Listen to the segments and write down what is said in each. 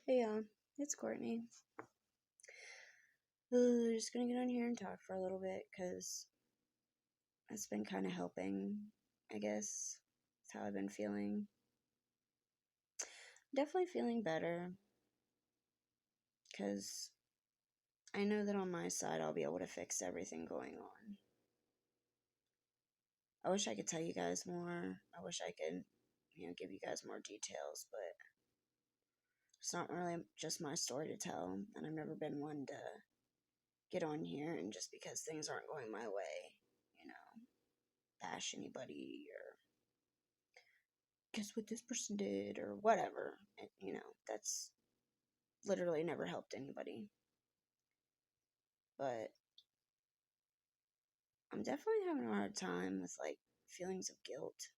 Hey, it's Courtney. Just gonna get on here and talk for a little bit because it's been kind of helping, I guess. That's how I've been feeling. Definitely feeling better because I know that on my side I'll be able to fix everything going on. I wish I could tell you guys more. I wish I could, give you guys more details, but it's not really just my story to tell, and I've never been one to get on here and just because things aren't going my way, bash anybody or guess what this person did or whatever. And, that's literally never helped anybody. But I'm definitely having a hard time with feelings of guilt.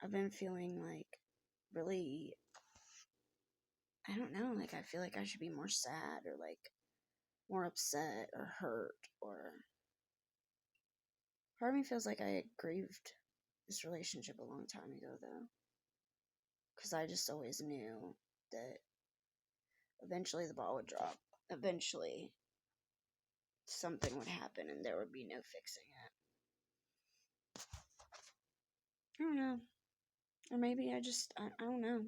I've been feeling really, I don't know, I feel like I should be more sad or more upset or hurt, or part of me feels like I grieved this relationship a long time ago though, because I just always knew that eventually the ball would drop. Eventually something would happen and there would be no fixing it. I don't know. Or maybe I don't know.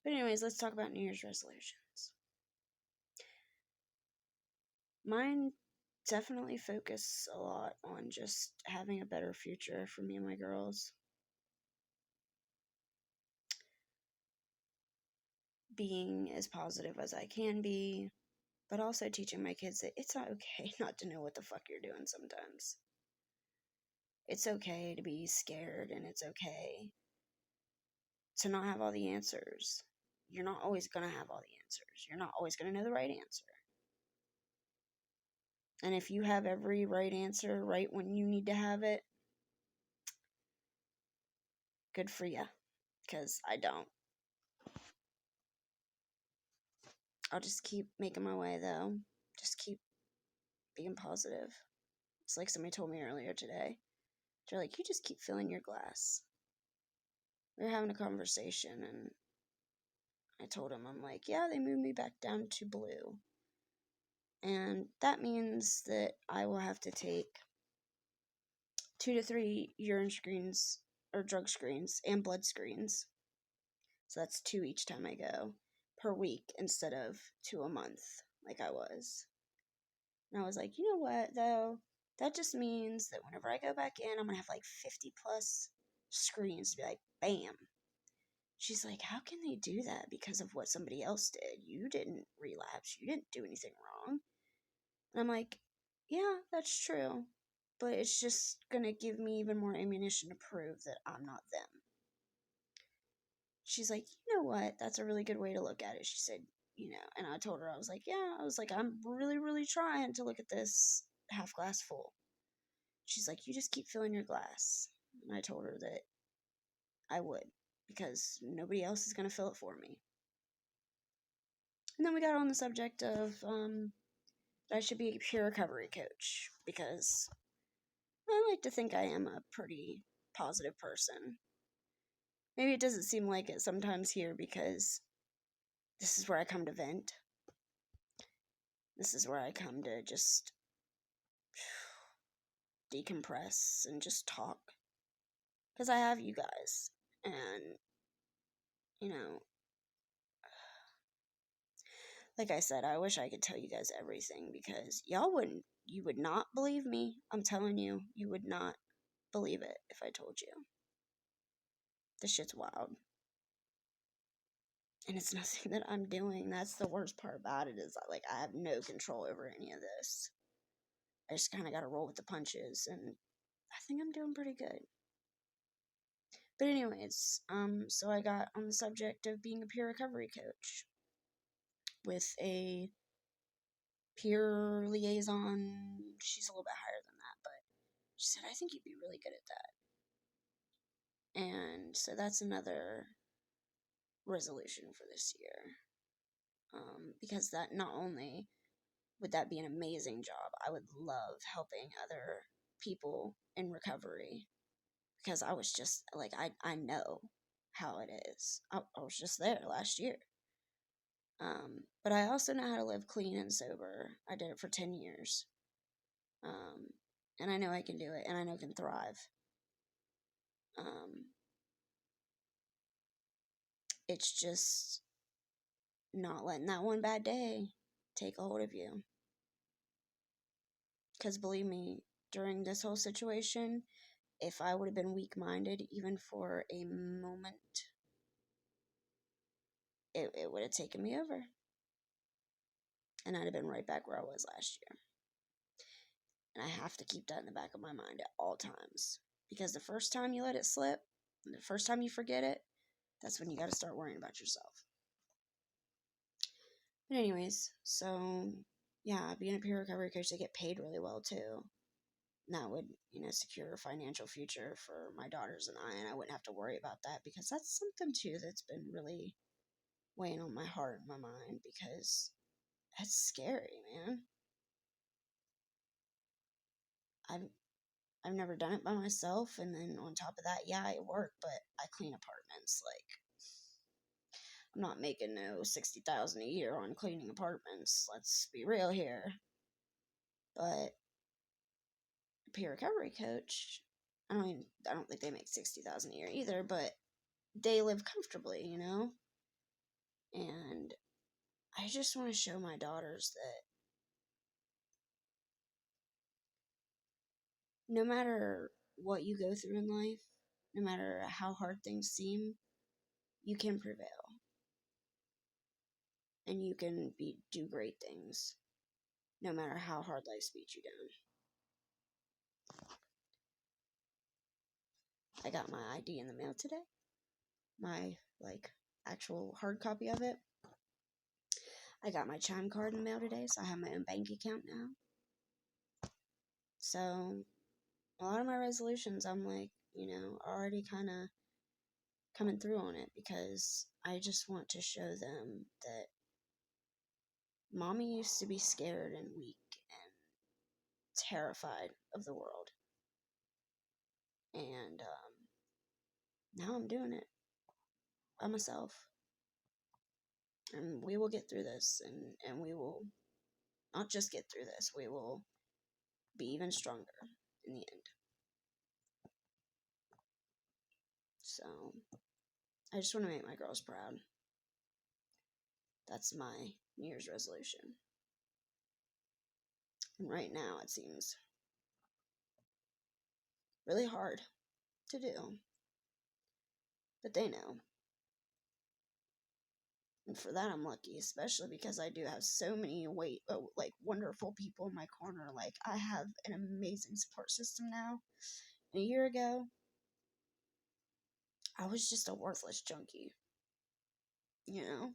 But anyways, let's talk about New Year's resolutions. Mine definitely focus a lot on just having a better future for me and my girls. Being as positive as I can be, but also teaching my kids that it's not okay not to know what the fuck you're doing sometimes. It's okay to be scared, and it's okay to not have all the answers. You're not always going to have all the answers. You're not always going to know the right answer. And if you have every right answer right when you need to have it, good for you. Because I don't. I'll just keep making my way, though. Just keep being positive. It's like somebody told me earlier today. They're like, you just keep filling your glass. We were having a conversation, and I told him, I'm like, yeah, they moved me back down to blue. And that means that I will have to take 2 to 3 urine screens or drug screens and blood screens. So that's 2 each time I go per week instead of 2 a month like I was. And I was like, you know what, though? That just means that whenever I go back in, I'm going to have 50 plus screens to be like, bam. She's like, how can they do that because of what somebody else did? You didn't relapse. You didn't do anything wrong. And I'm like, yeah, that's true. But it's just going to give me even more ammunition to prove that I'm not them. She's like, you know what? That's a really good way to look at it. She said, and I told her, I was like, yeah, I was like, I'm really, really trying to look at this half glass full. She's like, you just keep filling your glass. And I told her that I would, because nobody else is going to fill it for me. And then we got on the subject of that I should be a peer recovery coach, because I like to think I am a pretty positive person. Maybe it doesn't seem like it sometimes here because this is where I come to vent. This is where I come to just decompress and just talk. Because I have you guys. And, like I said, I wish I could tell you guys everything because you would not believe me. I'm telling you, you would not believe it if I told you. This shit's wild. And it's nothing that I'm doing. That's the worst part about it, is I have no control over any of this. I just kind of got to roll with the punches, and I think I'm doing pretty good. But anyways, so I got on the subject of being a peer recovery coach with a peer liaison. She's a little bit higher than that, but she said, I think you'd be really good at that. And so that's another resolution for this year. Because that not only would that be an amazing job, I would love helping other people in recovery because I was just like, I know how it is. I was just there last year. But I also know how to live clean and sober. I did it for 10 years. And I know I can do it, and I know I can thrive. It's just not letting that one bad day take a hold of you. Because believe me, during this whole situation, if I would have been weak-minded even for a moment, it would have taken me over. And I'd have been right back where I was last year. And I have to keep that in the back of my mind at all times. Because the first time you let it slip, and the first time you forget it, that's when you got to start worrying about yourself. But anyways, so yeah, being a peer recovery coach, they get paid really well too. And that would, secure a financial future for my daughters and I wouldn't have to worry about that, because that's something too that's been really weighing on my heart and my mind, because that's scary, man. I've never done it by myself, and then on top of that, yeah, I work, but I clean apartments. Like, I'm not making no $60,000 a year on cleaning apartments. Let's be real here. But a peer recovery coach, I don't think they make $60,000 a year either, but they live comfortably, And I just want to show my daughters that no matter what you go through in life, no matter how hard things seem, you can prevail. And you can do great things, no matter how hard life beats you down. I got my ID in the mail today. My, actual hard copy of it. I got my Chime card in the mail today, so I have my own bank account now. So, a lot of my resolutions, I'm already kind of coming through on it, because I just want to show them that mommy used to be scared and weak and terrified of the world. And now I'm doing it by myself. And we will get through this, and we will not just get through this, we will be even stronger in the end. So, I just want to make my girls proud. That's my New Year's resolution. And right now, it seems really hard to do. But they know. And for that, I'm lucky, especially because I do have so many wonderful people in my corner. Like, I have an amazing support system now. And a year ago, I was just a worthless junkie. And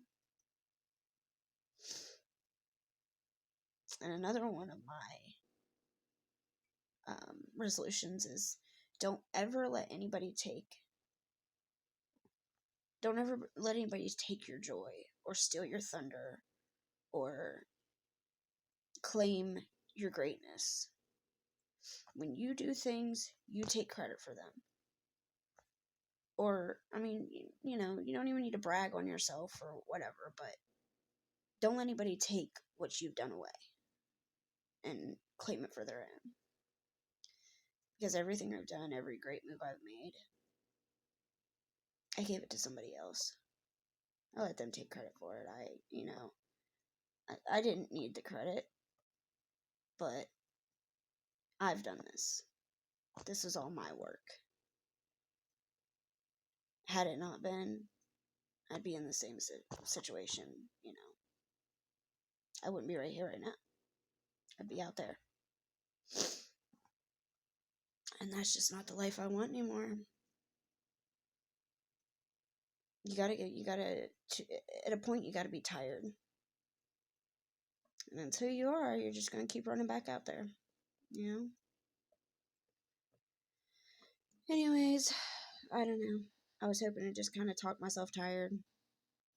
another one of my resolutions is don't ever let anybody take your joy or steal your thunder or claim your greatness. When you do things, you take credit for them. Or, you don't even need to brag on yourself or whatever, but don't let anybody take what you've done away and claim it for their own. Because everything I've done, every great move I've made, I gave it to somebody else. I let them take credit for it. I didn't need the credit, but I've done this. This is all my work. Had it not been, I'd be in the same situation, I wouldn't be right here right now. I'd be out there. And that's just not the life I want anymore. At a point, you gotta be tired. And until you are, you're just gonna keep running back out there, Anyways, I don't know. I was hoping to just kind of talk myself tired,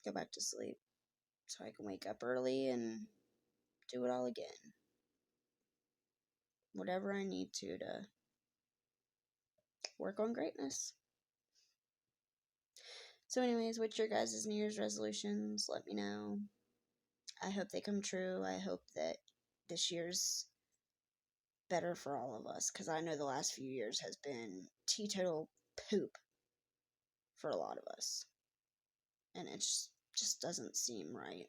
go back to sleep, so I can wake up early and do it all again. Whatever I need to work on greatness. So anyways, what's your guys' New Year's resolutions? Let me know. I hope they come true. I hope that this year's better for all of us, because I know the last few years has been teetotal poop for a lot of us. And it just doesn't seem right.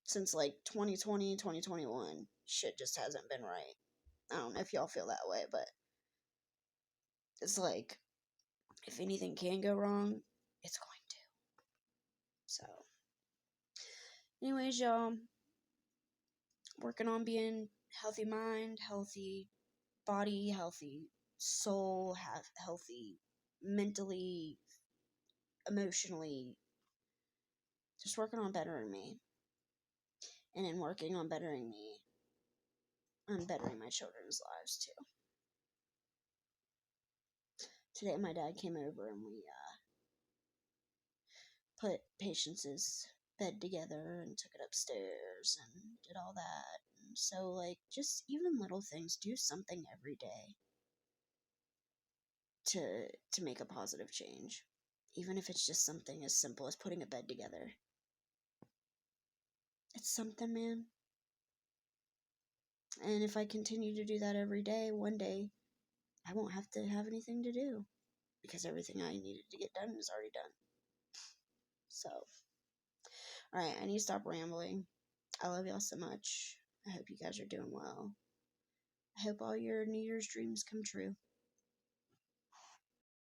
Since like 2020, 2021, shit just hasn't been right. I don't know if y'all feel that way, but it's like, if anything can go wrong, it's going to. So, anyways, y'all, working on being healthy mind, healthy body, healthy soul, healthy mentally, emotionally, just working on bettering me. And in working on bettering me, I'm bettering my children's lives too. Today my dad came over and we put Patience's bed together and took it upstairs and did all that. And so, like, just even little things, do something every day to make a positive change. Even if it's just something as simple as putting a bed together. It's something, man. And if I continue to do that every day, one day I won't have to have anything to do, because everything I needed to get done is already done. So, alright, I need to stop rambling. I love y'all so much. I hope you guys are doing well. I hope all your New Year's dreams come true.